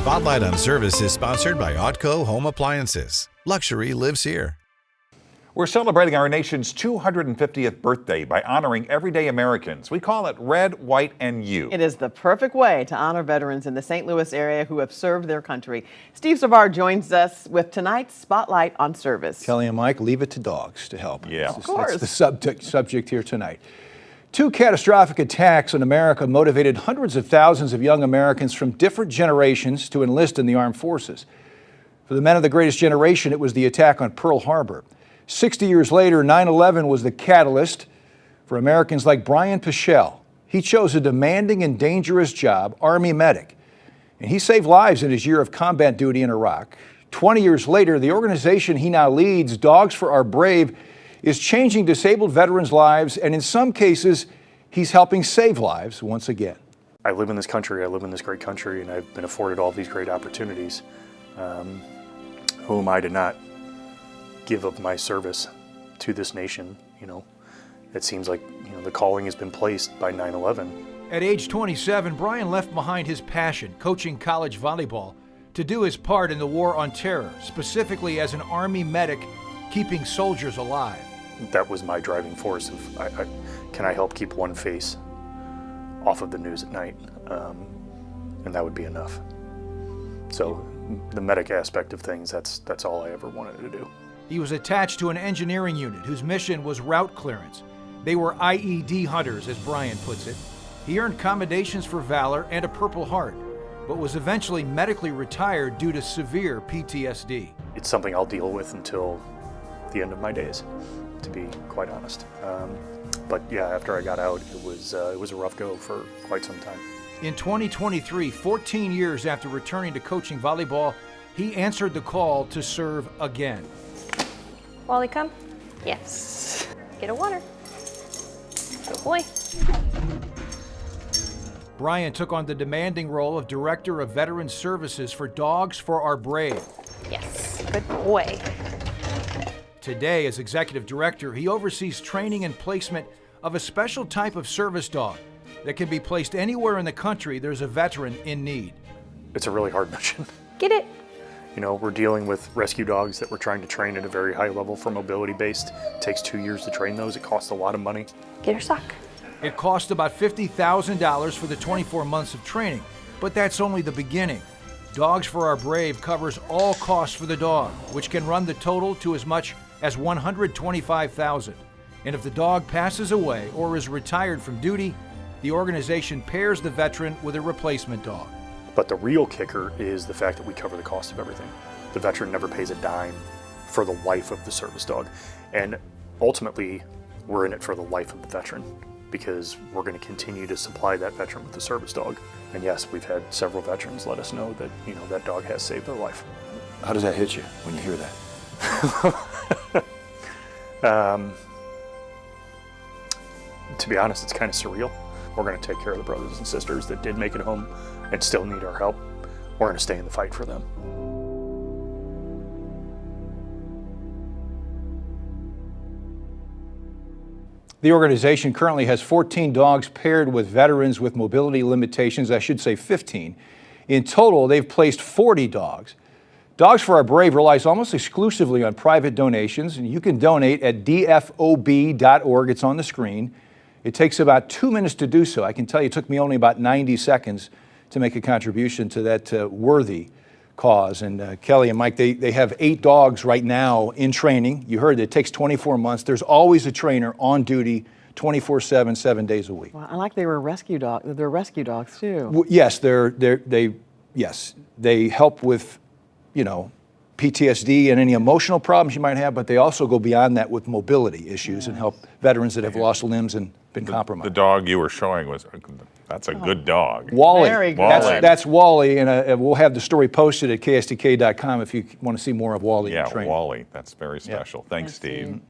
Spotlight on Service is sponsored by Otco Home Appliances. Luxury lives here. We're celebrating our nation's 250th birthday by honoring everyday Americans. We call it Red, White, and You. It is the perfect way to honor veterans in the St. Louis area who have served their country. Steve Savard joins us with tonight's Spotlight on Service. Kelly and Mike, leave it to dogs to help. Yeah, of course. That's the subject here tonight. Two catastrophic attacks on America motivated hundreds of thousands of young Americans from different generations to enlist in the armed forces. For the men of the greatest generation, it was the attack on Pearl Harbor. 60 years later, 9/11 was the catalyst for Americans like Brian Pichelle. He chose a demanding and dangerous job, Army medic, and he saved lives in his year of combat duty in Iraq. 20 years later, the organization he now leads, Dogs for Our Brave, is changing disabled veterans' lives, and in some cases, he's helping save lives once again. I live in this country, I live in this great country, and I've been afforded all these great opportunities. Who am I to not give of my service to this nation? You know, it seems like, the calling has been placed by 9/11. At age 27, Brian left behind his passion, coaching college volleyball, to do his part in the war on terror, specifically as an Army medic, keeping soldiers alive. That was my driving force of, can I help keep one face off of the news at night? And that would be enough. So the medic aspect of things, that's all I ever wanted to do. He was attached to an engineering unit whose mission was route clearance. They were IED hunters, as Brian puts it. He earned commendations for valor and a Purple Heart, but was eventually medically retired due to severe PTSD. It's something I'll deal with until the end of my days, to be quite honest. But yeah, after I got out, it was a rough go for quite some time. In 2023, 14 years after returning to coaching volleyball, he answered the call to serve again. Wally, come. Yes. Get a water. Good boy. Brian took on the demanding role of Director of Veterans Services for Dogs for Our Brave. Yes. Good boy. Today, as Executive Director, he oversees training and placement of a special type of service dog that can be placed anywhere in the country there's a veteran in need. It's a really hard mission. Get it. We're dealing with rescue dogs that we're trying to train at a very high level for mobility-based. It takes 2 years to train those. It costs a lot of money. Get her sock. It cost about $50,000 for the 24 months of training, but that's only the beginning. Dogs for Our Brave covers all costs for the dog, which can run the total to as much as $125,000. And if the dog passes away or is retired from duty, the organization pairs the veteran with a replacement dog. But the real kicker is the fact that we cover the cost of everything. The veteran never pays a dime for the life of the service dog. And ultimately, we're in it for the life of the veteran, because we're going to continue to supply that veteran with the service dog. And yes, we've had several veterans let us know that, that dog has saved their life. How does that hit you when you hear that? To be honest, it's kind of surreal. We're going to take care of the brothers and sisters that did make it home and still need our help. We're going to stay in the fight for them. The organization currently has 14 dogs paired with veterans with mobility limitations, I should say 15. In total, they've placed 40 dogs. Dogs for Our Brave relies almost exclusively on private donations, and you can donate at dfob.org. It's on the screen. It takes about 2 minutes to do so. I can tell you it took me only about 90 seconds to make a contribution to that worthy cause. And Kelly and Mike, they have 8 dogs right now in training. You heard it takes 24 months. There's always a trainer on duty 24/7, 7 days a week. Well, I like they were rescue dogs. They're rescue dogs too. Yes, they help with, PTSD and any emotional problems you might have, but they also go beyond that with mobility issues and help veterans that have lost limbs and been compromised. The dog you were showing that's a good dog. Wally. Very good. That's Wally, and we'll have the story posted at kstk.com if you want to see more of Wally in training. Wally, that's very special. Thanks, Steve.